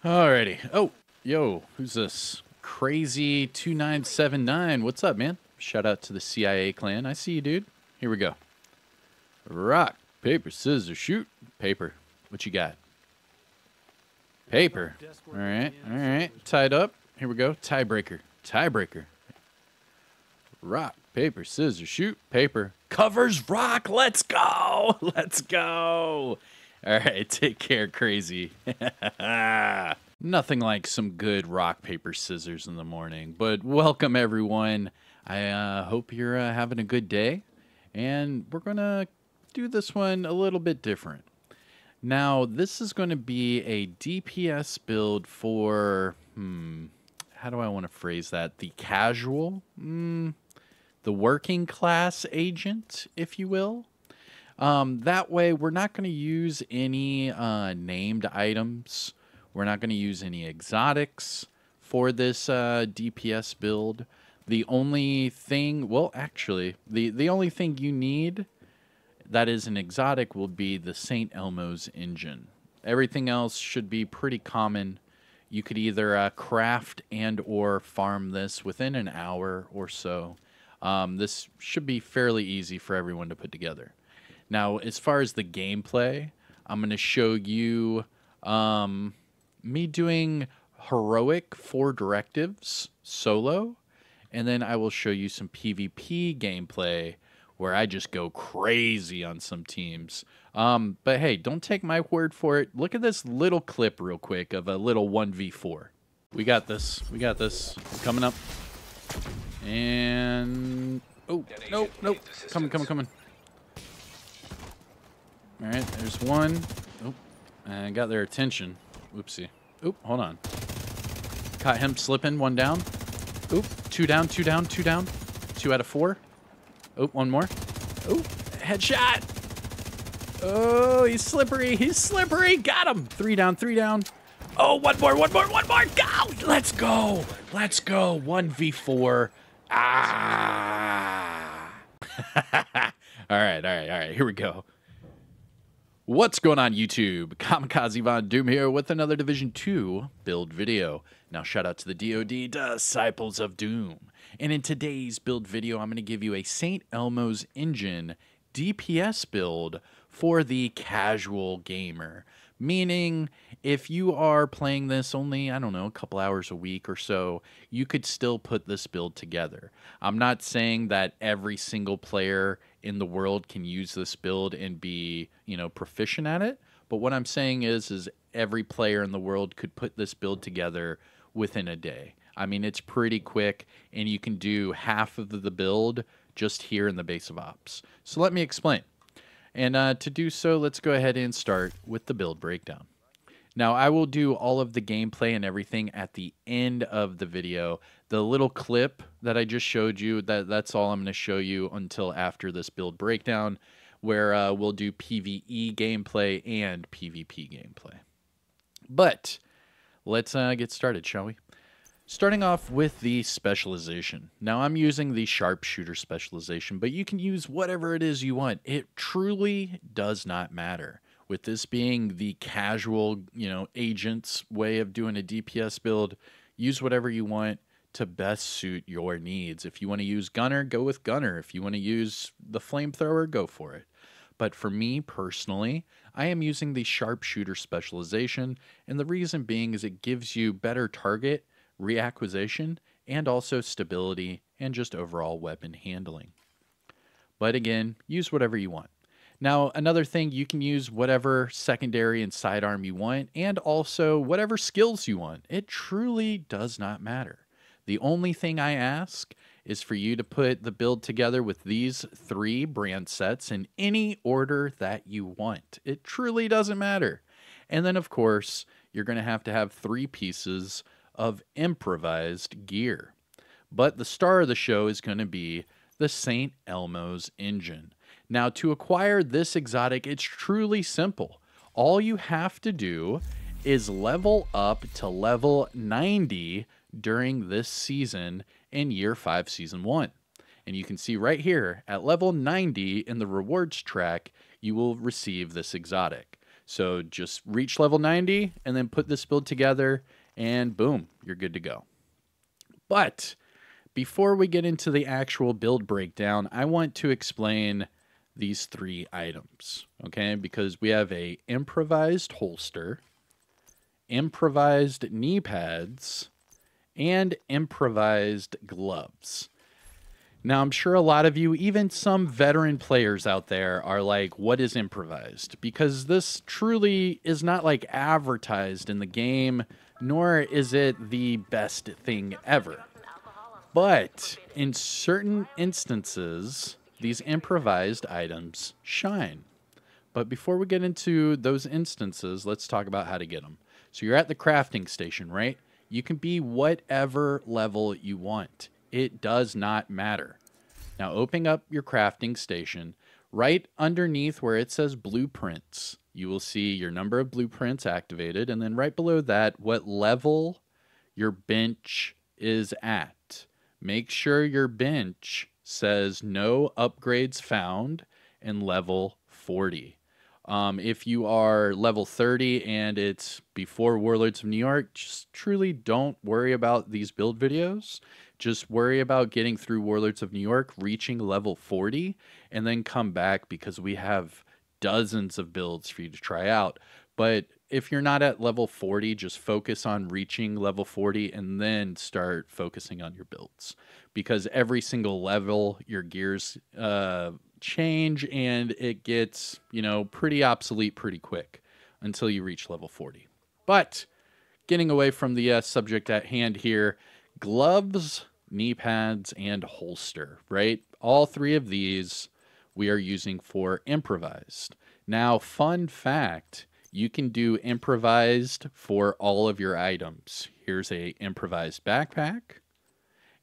Alrighty. Oh, yo, who's this? Crazy 2979. What's up, man? Shout out to the CIA clan. I see you, dude. Here we go. Rock, paper, scissors, shoot. Paper. What you got? Paper. All right, all right. Tied up. Here we go. Tiebreaker. Tiebreaker. Rock, paper, scissors, shoot. Paper. Covers rock. Let's go. Let's go. All right, take care, Crazy. Nothing like some good rock, paper, scissors in the morning. But welcome, everyone. I hope you're having a good day. And we're going to do this one a little bit different. Now, this is going to be a DPS build for, how do I want to phrase that? The casual, the working class agent, if you will. That way, we're not going to use any named items. We're not going to use any exotics for this DPS build. The only thing, well, actually, the only thing you need that is an exotic will be the St. Elmo's engine. Everything else should be pretty common. You could either craft and or farm this within an hour or so. This should be fairly easy for everyone to put together. Now, as far as the gameplay, I'm going to show you me doing heroic 4 directives solo, and then I will show you some PvP gameplay where I just go crazy on some teams. But hey, don't take my word for it. Look at this little clip real quick of a little 1v4. We got this. We got this. Coming up. And... oh, nope, nope. Coming. All right, there's one. Oh, I got their attention. Oopsie. Oop, hold on. Caught him slipping. 1 down. Oop, 2 down. 2 out of 4. Oh, 1 more. Oh, headshot. Oh, he's slippery. Got him. 3 down. Oh, 1 more. Go. Let's go. 1v4. Ah. All right. Here we go. What's going on, YouTube? Kamikazevondoom here with another Division 2 build video. Now, shout out to the DoD, Disciples of Doom. And in today's build video, I'm going to give you a St. Elmo's engine DPS build for the casual gamer. Meaning, if you are playing this only, I don't know, a couple hours a week or so, you could still put this build together. I'm not saying that every single player in the world can use this build and be, proficient at it. But what I'm saying is every player in the world could put this build together within a day. I mean, it's pretty quick, and you can do half of the build just here in the base of ops. So let me explain. And to do so, let's go ahead and start with the build breakdown. Now, I will do all of the gameplay and everything at the end of the video. The little clip that I just showed you, that's all I'm going to show you until after this build breakdown, where we'll do PvE gameplay and PvP gameplay. But let's get started, shall we? Starting off with the specialization. Now, I'm using the sharpshooter specialization, but you can use whatever it is you want. It truly does not matter. With this being the casual, agent's way of doing a DPS build, use whatever you want to best suit your needs. If you want to use gunner, go with gunner. If you want to use the flamethrower, go for it. But for me personally, I am using the sharpshooter specialization, and the reason being is it gives you better target reacquisition and also stability and just overall weapon handling. But again, use whatever you want. Now, another thing, you can use whatever secondary and sidearm you want, and also whatever skills you want. It truly does not matter. The only thing I ask is for you to put the build together with these 3 brand sets in any order that you want. It truly doesn't matter. And then, of course, you're going to have 3 pieces of improvised gear. But the star of the show is going to be the St. Elmo's engine. Now, to acquire this exotic, it's truly simple. All you have to do is level up to level 90 during this season in Year 5, Season 1. And you can see right here, at level 90 in the rewards track, you will receive this exotic. So just reach level 90 and then put this build together and boom, you're good to go. But before we get into the actual build breakdown, I want to explain these 3 items, okay? Because we have a improvised holster, improvised knee pads, and improvised gloves. Now, I'm sure a lot of you, even some veteran players out there, are like, what is improvised? Because this truly is not like advertised in the game, nor is it the best thing ever. But in certain instances, these improvised items shine. But before we get into those instances, let's talk about how to get them. So you're at the crafting station, right? You can be whatever level you want. It does not matter. Now open up your crafting station. Right underneath where it says blueprints, you will see your number of blueprints activated. And then right below that, what level your bench is at. Make sure your bench says no upgrades found and level 40. If you are level 30 and it's before Warlords of New York, just truly don't worry about these build videos. Just worry about getting through Warlords of New York, reaching level 40, and then come back because we have dozens of builds for you to try out. But if you're not at level 40, just focus on reaching level 40 and then start focusing on your builds. Because every single level, your gears change and it gets, pretty obsolete pretty quick until you reach level 40. But getting away from the subject at hand here, gloves, knee pads, and holster, right? All 3 of these we are using for improvised. Now, fun fact, you can do improvised for all of your items. Here's a improvised backpack.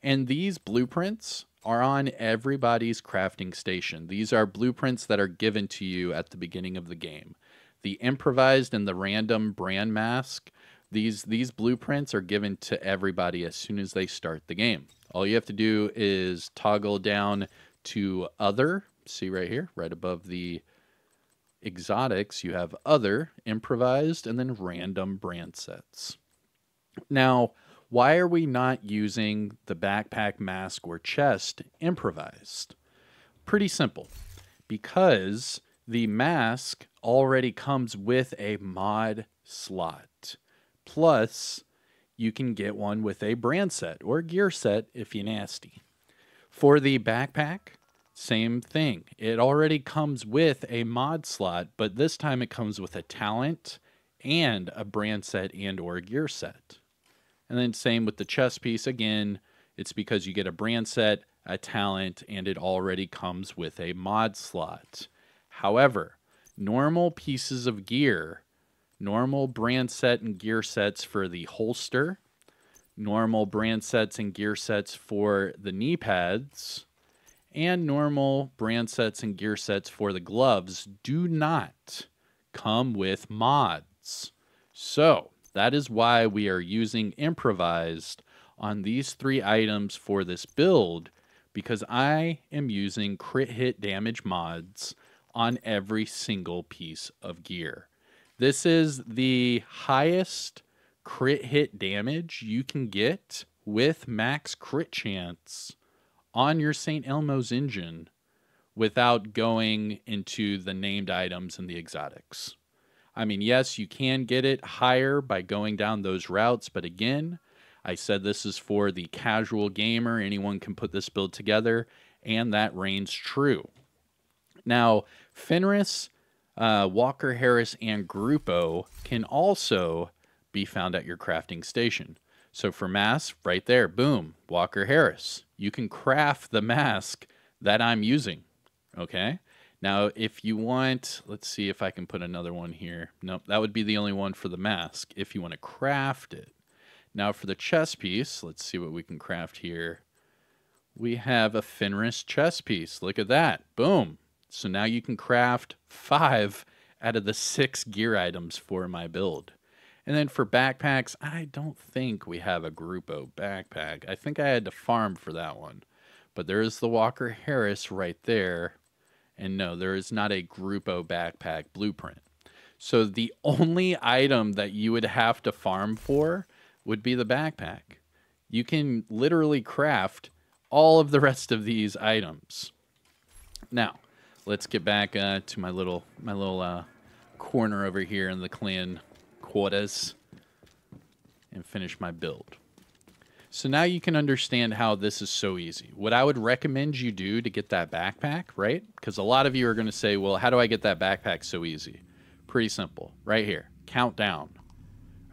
And these blueprints are on everybody's crafting station. These are blueprints that are given to you at the beginning of the game. The improvised and the random brand mask, these blueprints are given to everybody as soon as they start the game. All you have to do is toggle down to other. See right here, right above the exotics, you have other, improvised, and then random brand sets. Now, why are we not using the backpack, mask, or chest improvised? Pretty simple. Because the mask already comes with a mod slot. Plus, you can get one with a brand set or gear set if you're nasty. For the backpack, same thing. It already comes with a mod slot, but this time it comes with a talent and a brand set and or gear set. And then same with the chest piece. Again, it's because you get a brand set, a talent, and it already comes with a mod slot. However, normal pieces of gear, normal brand set and gear sets for the holster, normal brand sets and gear sets for the knee pads, and normal brand sets and gear sets for the gloves do not come with mods. So that is why we are using improvised on these 3 items for this build, because I am using crit hit damage mods on every single piece of gear. This is the highest crit hit damage you can get with max crit chance on your St. Elmo's engine without going into the named items and the exotics. I mean, yes, you can get it higher by going down those routes, but again, I said this is for the casual gamer. Anyone can put this build together, and that reigns true. Now, Fenris, Walker Harris, and Grupo can also be found at your crafting station. So for mask, right there, boom, Walker Harris. You can craft the mask that I'm using, okay? Now, if you want, let's see if I can put another one here. Nope, that would be the only one for the mask if you want to craft it. Now for the chest piece, let's see what we can craft here. We have a Fenris chest piece. Look at that. Boom. So now you can craft 5 out of the 6 gear items for my build. And then for backpacks, I don't think we have a Grupo backpack. I think I had to farm for that one. But there is the Walker Harris right there. And no, there is not a Grupo backpack blueprint. So the only item that you would have to farm for would be the backpack. You can literally craft all of the rest of these items. Now, let's get back to my little corner over here in the clan quarters and finish my build. So now you can understand how this is so easy. What I would recommend you do to get that backpack, right? Because a lot of you are going to say, well, how do I get that backpack so easy? Pretty simple. Right here. Count down.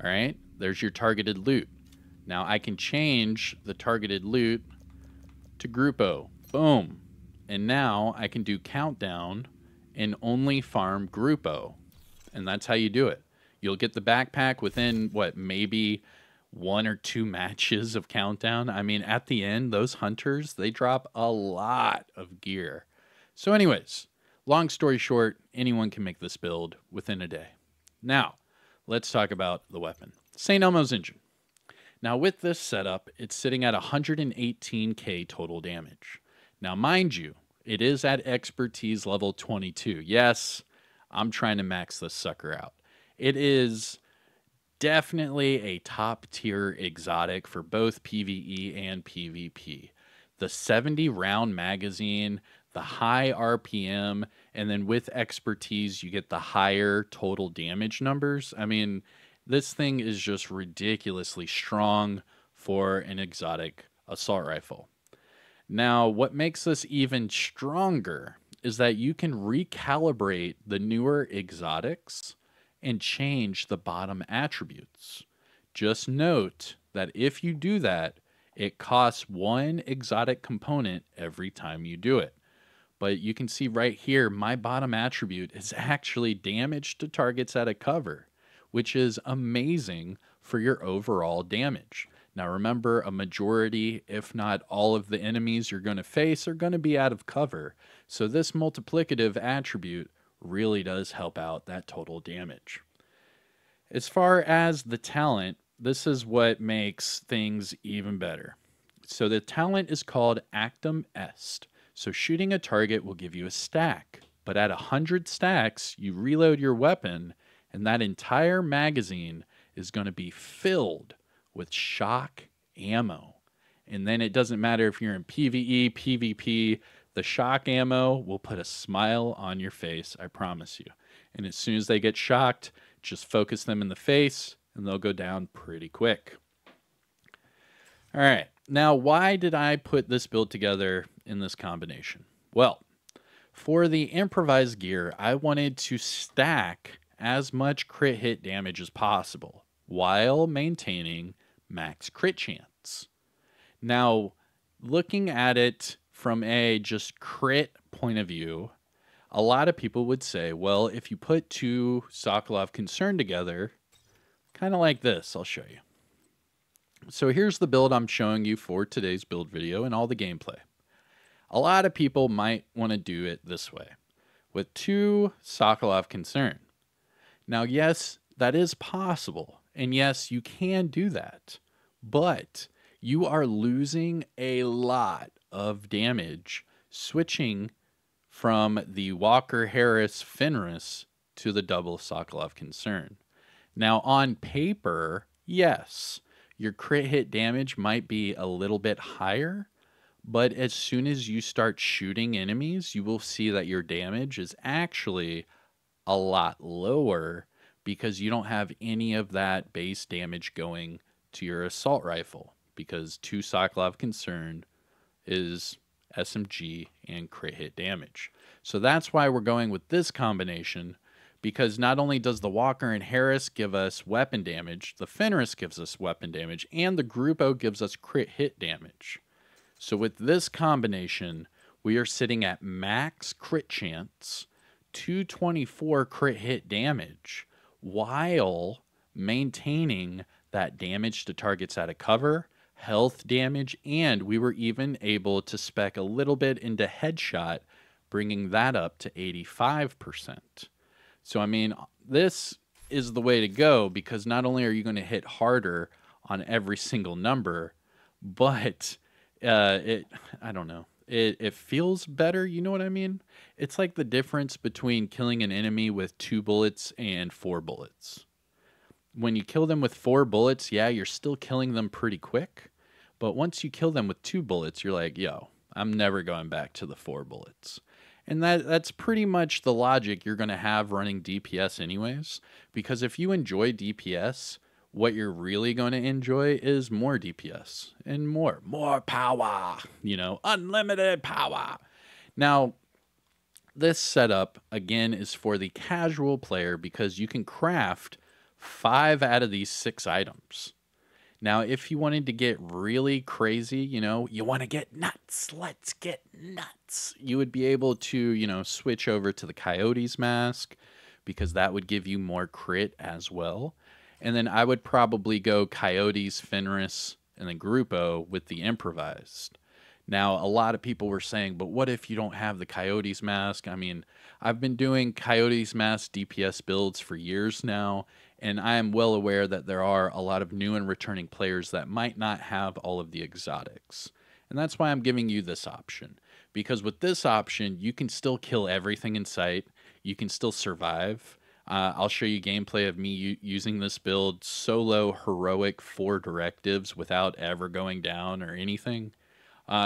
All right? There's your targeted loot. Now I can change the targeted loot to Grupo. Boom. And now I can do countdown and only farm Grupo. And that's how you do it. You'll get the backpack within, what, maybe 1 or 2 matches of countdown. I mean, at the end, those hunters, they drop a lot of gear. So anyways, long story short, anyone can make this build within a day. Now, let's talk about the weapon. St. Elmo's engine. Now with this setup, it's sitting at 118k total damage. Now mind you, it is at expertise level 22. Yes, I'm trying to max this sucker out. It is definitely a top tier exotic for both PvE and PvP. The 70 round magazine, the high RPM, and then with expertise, you get the higher total damage numbers. I mean, this thing is just ridiculously strong for an exotic assault rifle. Now, what makes this even stronger is that you can recalibrate the newer exotics and change the bottom attributes. Just note that if you do that, it costs 1 exotic component every time you do it. But you can see right here, my bottom attribute is actually damage to targets at a cover, which is amazing for your overall damage. Now remember, a majority, if not all of the enemies you're going to face are going to be out of cover. So this multiplicative attribute really does help out that total damage. As far as the talent, this is what makes things even better. So the talent is called Actum Est. So shooting a target will give you a stack, but at 100 stacks, you reload your weapon, and that entire magazine is going to be filled with shock ammo. And then it doesn't matter if you're in PvE, PvP, the shock ammo will put a smile on your face, I promise you. And as soon as they get shocked, just focus them in the face and they'll go down pretty quick. All right, now why did I put this build together in this combination? Well, for the improvised gear, I wanted to stack as much crit hit damage as possible while maintaining max crit chance. Now, looking at it from a just crit point of view, a lot of people would say, well, if you put 2 Sokolov Concern together, kind of like this, I'll show you. So here's the build I'm showing you for today's build video and all the gameplay. A lot of people might want to do it this way, with 2 Sokolov Concern. Now, yes, that is possible, and yes, you can do that, but you are losing a lot of damage switching from the Walker-Harris Fenris to the double Sokolov Concern. Now, on paper, yes, your crit hit damage might be a little bit higher, but as soon as you start shooting enemies, you will see that your damage is actually a lot lower because you don't have any of that base damage going to your assault rifle, because 2 Sokolov Concern is SMG and crit hit damage. So that's why we're going with this combination, because not only does the Walker and Harris give us weapon damage, the Fenris gives us weapon damage, and the Grupo gives us crit hit damage. So with this combination, we are sitting at max crit chance, 224 crit hit damage, while maintaining that damage to targets out of cover, health damage, and we were even able to spec a little bit into headshot, bringing that up to 85%. So, I mean, this is the way to go, because not only are you going to hit harder on every single number, but I don't know. It feels better, you know what I mean? It's like the difference between killing an enemy with 2 bullets and 4 bullets. When you kill them with 4 bullets, yeah, you're still killing them pretty quick. But once you kill them with 2 bullets, you're like, yo, I'm never going back to the 4 bullets. And that's pretty much the logic you're going to have running DPS anyways. Because if you enjoy DPS, what you're really going to enjoy is more DPS and more power, unlimited power. Now, this setup, again, is for the casual player because you can craft 5 out of these 6 items. Now, if you wanted to get really crazy, you want to get nuts, let's get nuts, you would be able to, switch over to the Coyote's Mask because that would give you more crit as well. And then I would probably go Coyotes, Fenris, and then Grupo with the Improvised. Now, a lot of people were saying, but what if you don't have the Coyotes Mask? I mean, I've been doing Coyotes Mask DPS builds for years now, and I am well aware that there are a lot of new and returning players that might not have all of the exotics. And that's why I'm giving you this option. Because with this option, you can still kill everything in sight. You can still survive. I'll show you gameplay of me using this build solo heroic 4 directives without ever going down or anything.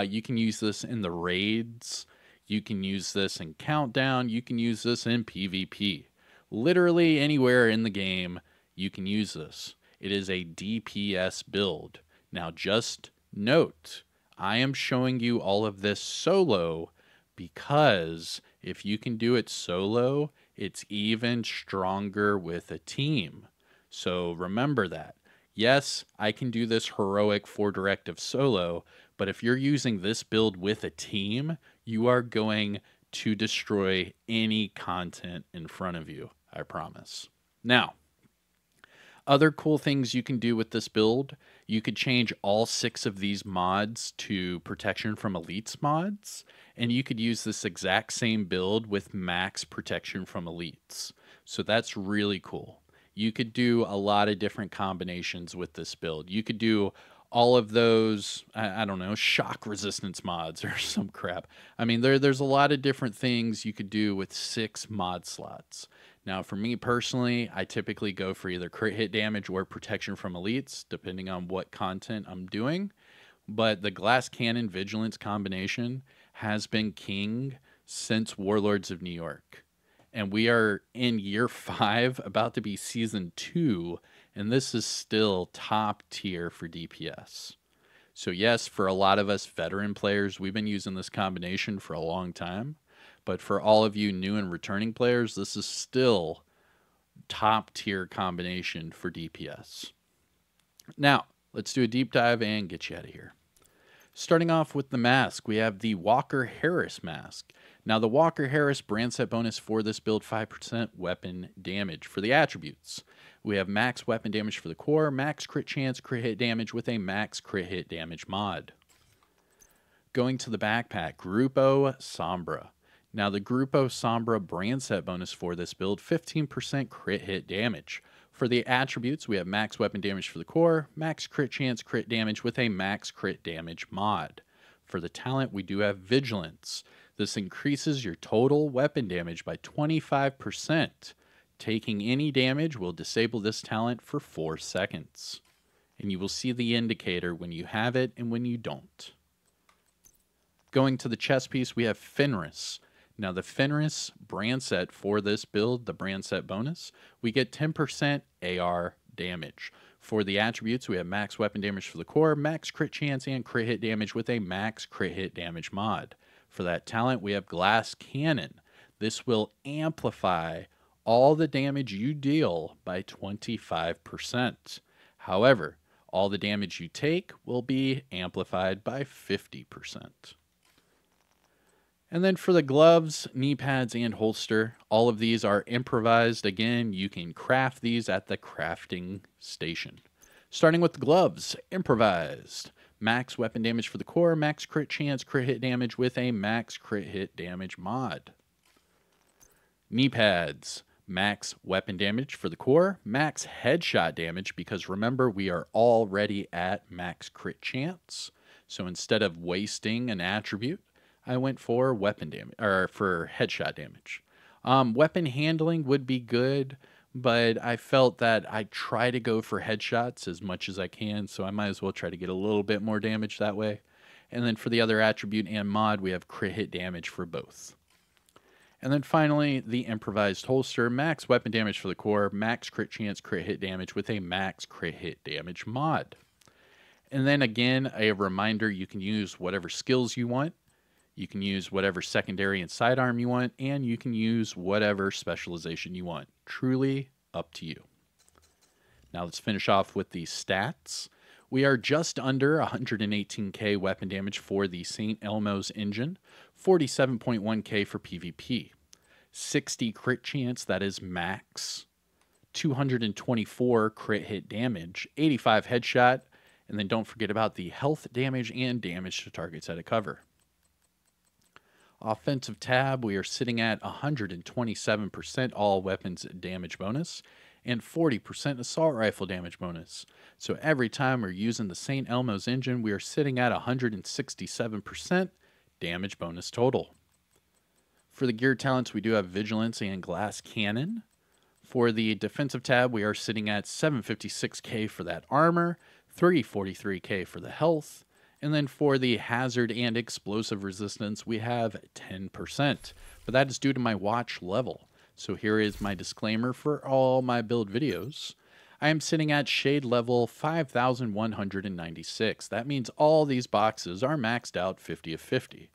You can use this in the raids. You can use this in Countdown. You can use this in PvP. Literally anywhere in the game, you can use this. It is a DPS build. Now, just note, I am showing you all of this solo because if you can do it solo, it's even stronger with a team. So remember that. Yes, I can do this heroic 4 directive solo, but if you're using this build with a team, you are going to destroy any content in front of you, I promise. Now, other cool things you can do with this build, you could change all 6 of these mods to Protection from Elites mods, and you could use this exact same build with max Protection from Elites. So that's really cool. You could do a lot of different combinations with this build. You could do all of those, I don't know, shock resistance mods or some crap. I mean, there's a lot of different things you could do with 6 mod slots. Now, for me personally, I typically go for either crit hit damage or protection from elites, depending on what content I'm doing. But the glass cannon vigilance combination has been king since Warlords of New York. And we are in year 5, about to be season 2, and this is still top tier for DPS. So yes, for a lot of us veteran players, we've been using this combination for a long time. But for all of you new and returning players, this is still top tier combination for DPS. Now, let's do a deep dive and get you out of here. Starting off with the mask, we have the Walker Harris mask. Now, the Walker Harris brand set bonus for this build, 5% weapon damage. For the attributes, we have max weapon damage for the core, max crit chance, crit hit damage with a max crit hit damage mod. Going to the backpack, Grupo Sombra. Now, the Grupo Sombra brand set bonus for this build, 15% crit hit damage. For the attributes, we have max weapon damage for the core, max crit chance, crit damage with a max crit damage mod. For the talent, we do have Vigilance. This increases your total weapon damage by 25%. Taking any damage will disable this talent for 4 seconds. And you will see the indicator when you have it and when you don't. Going to the chest piece, we have Fenris. Now, the Fenris brand set for this build, the brand set bonus, we get 10% AR damage. For the attributes, we have max weapon damage for the core, max crit chance, and crit hit damage with a max crit hit damage mod. For that talent, we have Glass Cannon. This will amplify all the damage you deal by 25%. However, all the damage you take will be amplified by 50%. And then for the gloves, knee pads, and holster, all of these are improvised. Again, you can craft these at the crafting station. Starting with the gloves, improvised. Max weapon damage for the core, max crit chance, crit hit damage with a max crit hit damage mod. Knee pads, max weapon damage for the core, max headshot damage, because remember, we are already at max crit chance. So instead of wasting an attribute, I went for weapon damage, or for headshot damage. Weapon handling would be good, but I felt that I try to go for headshots as much as I can, so I might as well try to get a little bit more damage that way. And then for the other attribute and mod, we have crit hit damage for both. And then finally, the improvised holster, max weapon damage for the core, max crit chance, crit hit damage with a max crit hit damage mod. And then again, a reminder, you can use whatever skills you want. You can use whatever secondary and sidearm you want, and you can use whatever specialization you want. Truly up to you. Now let's finish off with the stats. We are just under 118k weapon damage for the St. Elmo's engine, 47.1k for PvP, 60 crit chance, that is max, 224 crit hit damage, 85 headshot, and then don't forget about the health damage and damage to targets that it cover. Offensive tab, we are sitting at 127% all weapons damage bonus and 40% assault rifle damage bonus. So every time we're using the St. Elmo's engine, we are sitting at 167% damage bonus total. For the gear talents, we do have Vigilance and Glass Cannon. For the defensive tab, we are sitting at 756k for that armor, 343k for the health, and then for the hazard and explosive resistance, we have 10%. But that is due to my watch level. So here is my disclaimer for all my build videos. I am sitting at shade level 5,196. That means all these boxes are maxed out 50 of 50.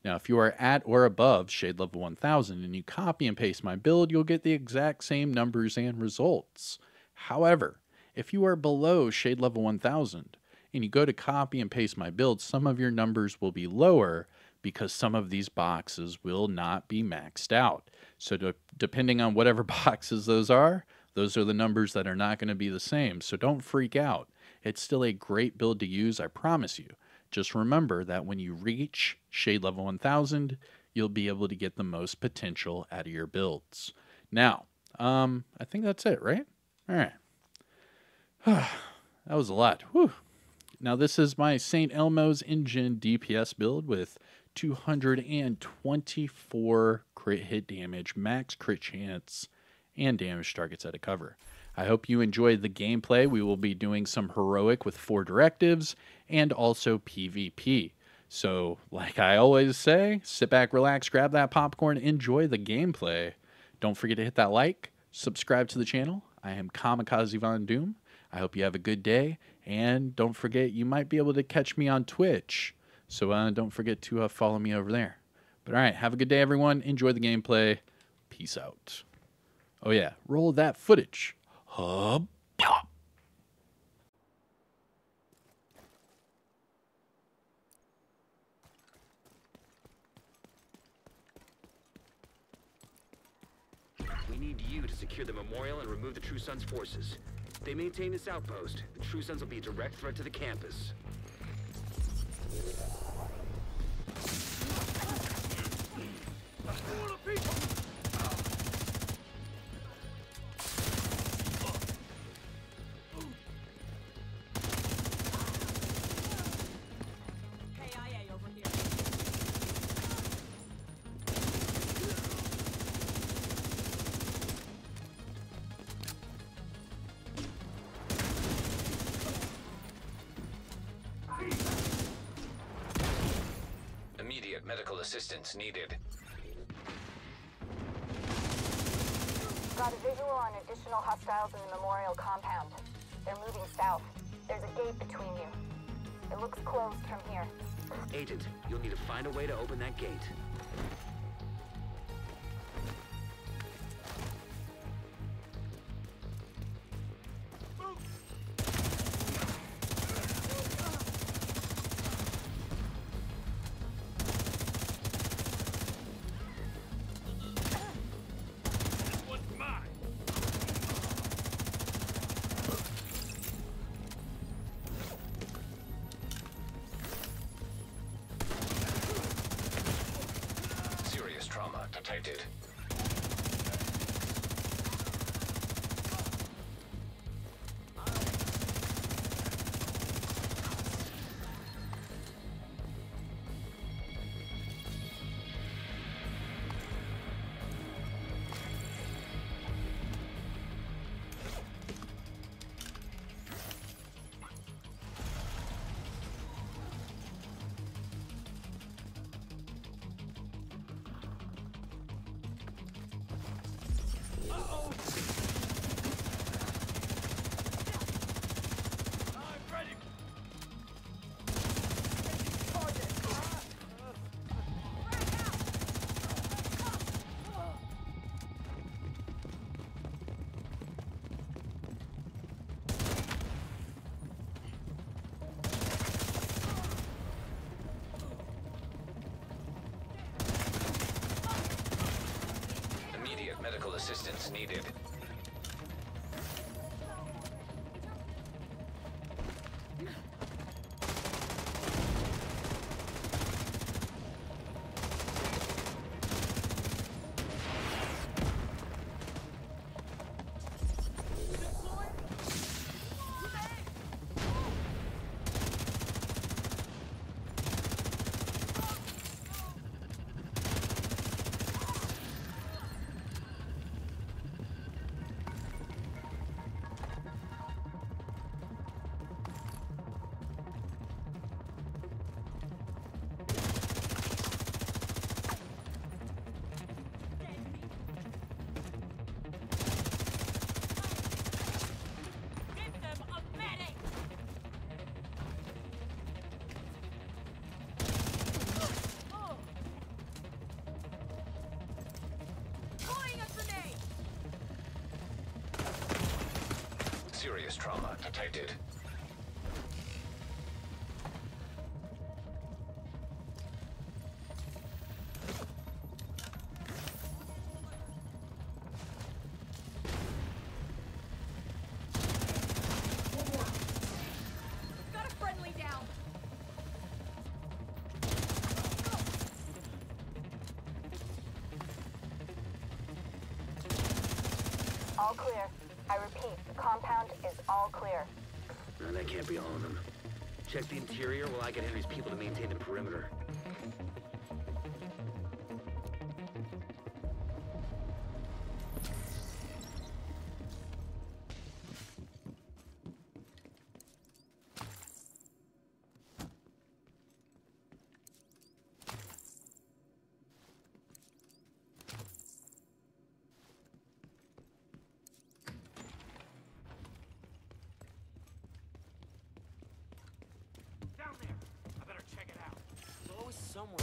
Now, if you are at or above shade level 1,000 and you copy and paste my build, you'll get the exact same numbers and results. However, if you are below shade level 1,000, and you go to copy and paste my build, some of your numbers will be lower because some of these boxes will not be maxed out. So depending on whatever boxes those are the numbers that are not going to be the same. So don't freak out. It's still a great build to use, I promise you. Just remember that when you reach shade level 1000, you'll be able to get the most potential out of your builds. Now, I think that's it, right? All right. That was a lot. Whew. Now, this is my St. Elmo's engine DPS build with 224 crit hit damage, max crit chance, and damage targets that it cover. I hope you enjoyed the gameplay. We will be doing some heroic with 4 directives and also PvP. So, like I always say, sit back, relax, grab that popcorn, enjoy the gameplay. Don't forget to hit that like, subscribe to the channel. I am Kamikazevondoom. I hope you have a good day. And don't forget, you might be able to catch me on Twitch. So don't forget to follow me over there. But all right, have a good day, everyone. Enjoy the gameplay. Peace out. Oh, yeah, roll that footage. Hub. We need you to secure the memorial and remove the True Sons' forces. If they maintain this outpost, the True Sons will be a direct threat to the campus. KIA over here. Immediate medical assistance needed. Got a visual on additional hostiles in the memorial compound. They're moving south. There's a gate between you. It looks closed from here. Agent, you'll need to find a way to open that gate. assistance needed. Give them a medic! Oh. Throwing a grenade! Serious trauma detected. Got a friendly down! All clear. I repeat, the compound is all clear. No, that can't be all of them. Check the interior while I get Henry's people to maintain the perimeter. Down there! I better check it out. There's always someone.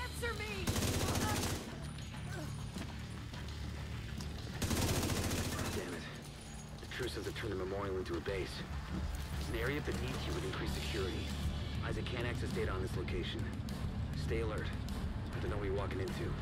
Answer me! Damn it. The True Sons have turned the memorial into a base. An area beneath you would increase security. Isaac can't access data on this location. Stay alert. Have to know what you're walking into.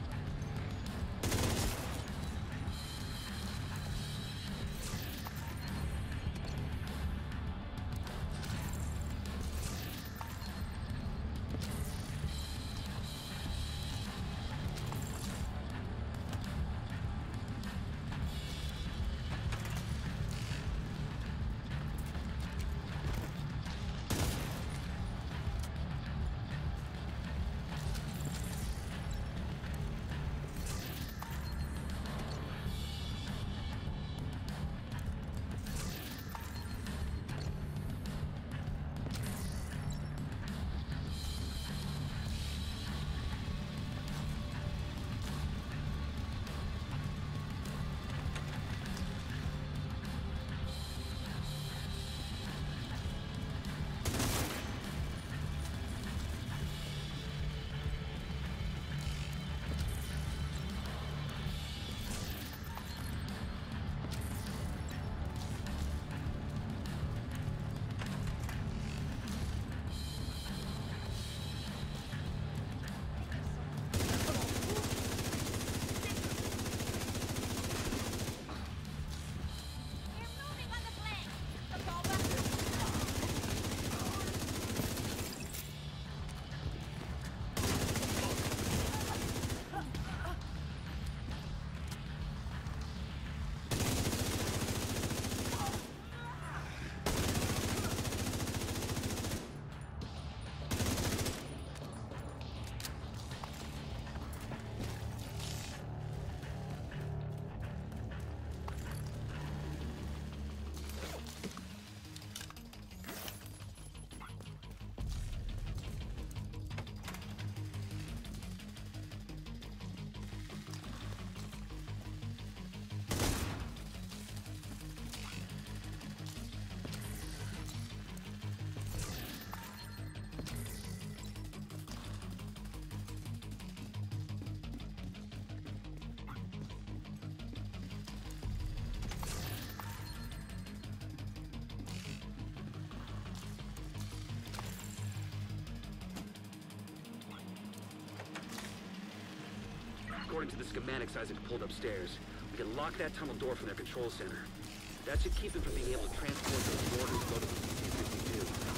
blueprint to the schematics Isaac pulled upstairs. We can lock that tunnel door from their control center. That should keep them from being able to transport those orders and go to the CC-52.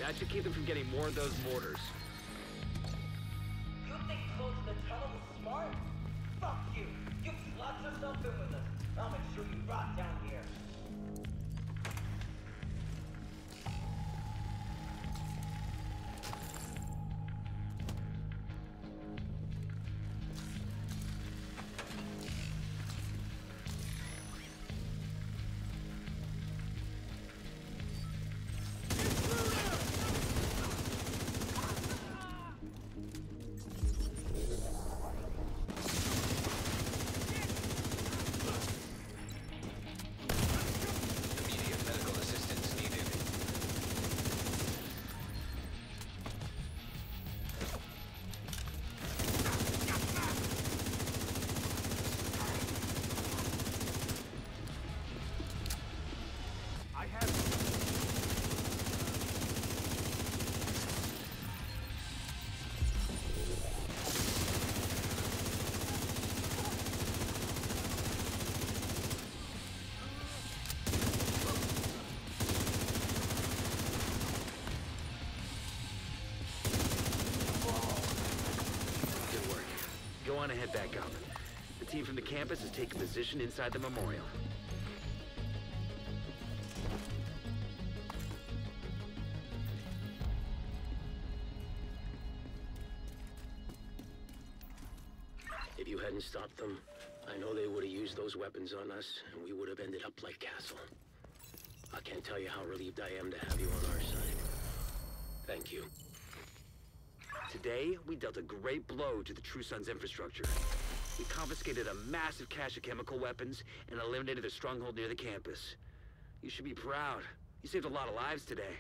That should keep them from getting more of those mortars. You think closing the tunnel was smart? Fuck you! You lots yourself in with us. I'll make sure you rot down here. Immediate medical assistance needed. I have... Good work. Go on and head back up. The team from the campus is taking position inside the memorial. If you hadn't stopped them, I know they would have used those weapons on us, and we would have ended up like Castle. I can't tell you how relieved I am to have you on our side. Thank you. Today, we dealt a great blow to the True Sun's infrastructure. We confiscated a massive cache of chemical weapons and eliminated a stronghold near the campus. You should be proud. You saved a lot of lives today.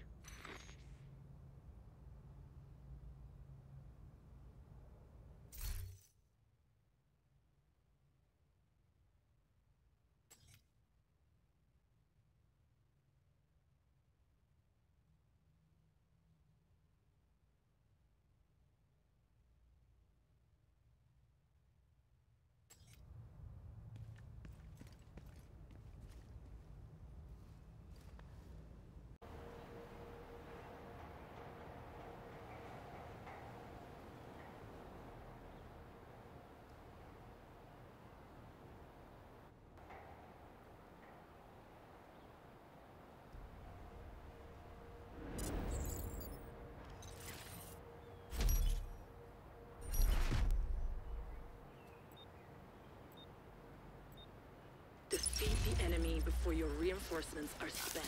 Defeat the enemy before your reinforcements are spent.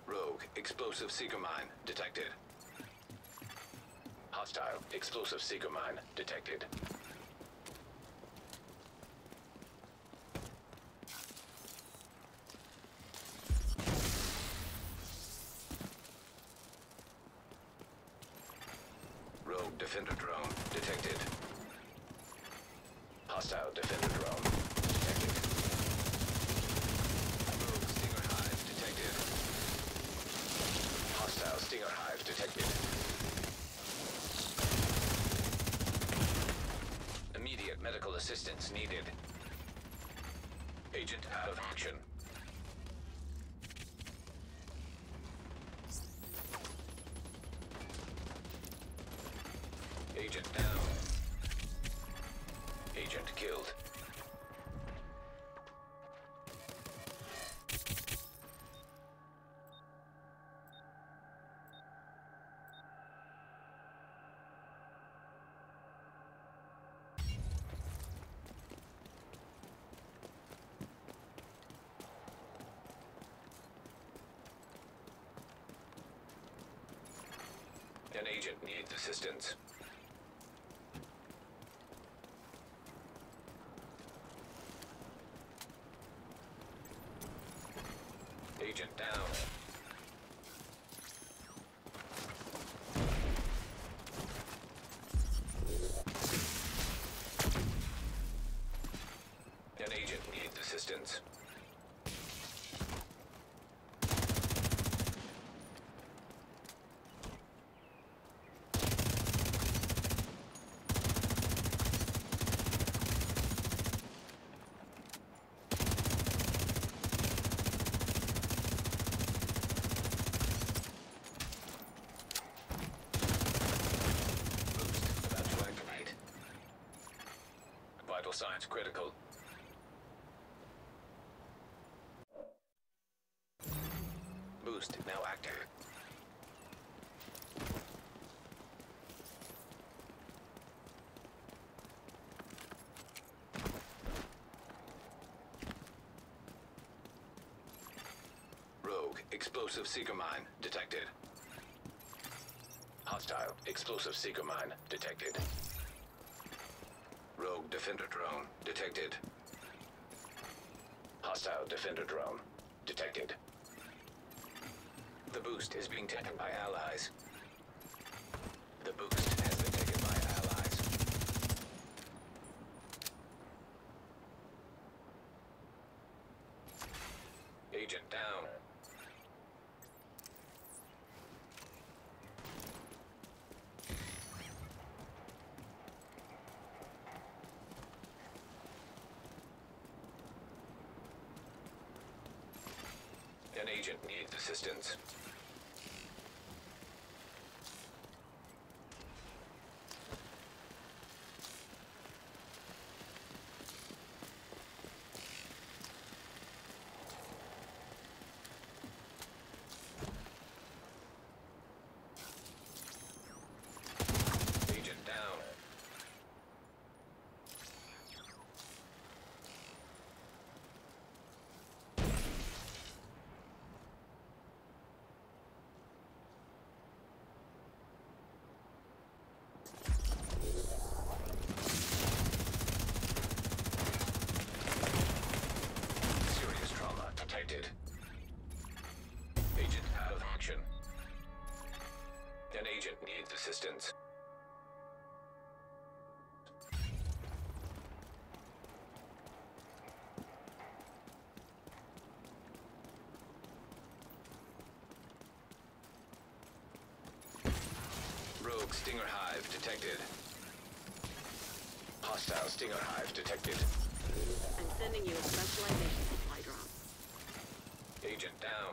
Rogue explosive seeker mine detected. Hostile explosive seeker mine detected. Rogue defender drone detected. Hostile defender drone detected. Rogue stinger hive detected. Hostile stinger hive detected. Immediate medical assistance needed. Agent out of action. Agent down. Agent killed. An agent needs assistance. Agent down. An agent needs assistance. Boost about to activate. Vital signs critical. Boost now active. Rogue explosive seeker mine detected. Hostile explosive seeker mine detected. Rogue defender drone detected. Hostile defender drone detected. The boost is being taken by allies. The boost has been taken by allies. Agent down. An agent needs assistance. Agent down. Serious trauma detected. Agent out of action. An agent needs assistance. Rogue Stinger Hive detected. Hostile Stinger Hive detected. I'm sending you a specialization supply drop. Agent down.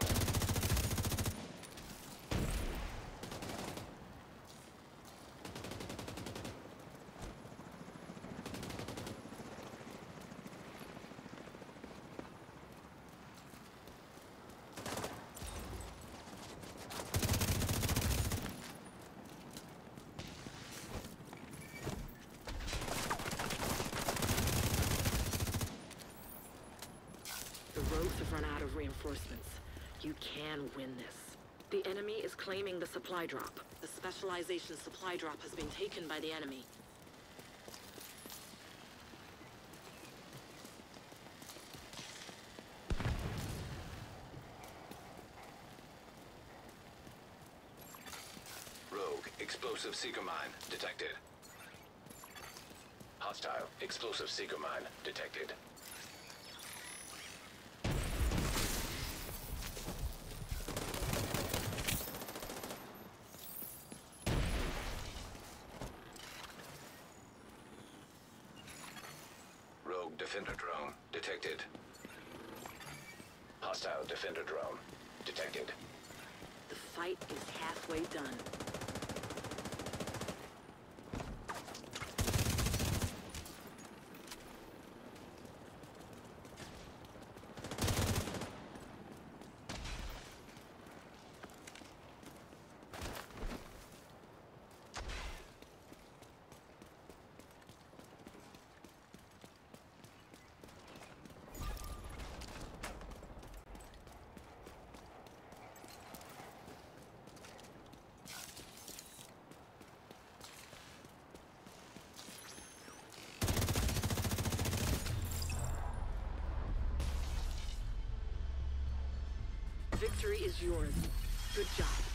The rogues have run out of reinforcements. You can win this. The enemy is claiming the supply drop. The specialization supply drop has been taken by the enemy. Rogue explosive seeker mine detected. Hostile explosive seeker mine detected. Rogue defender drone detected. Hostile defender drone detected. The fight is halfway done. victory is yours. Good job.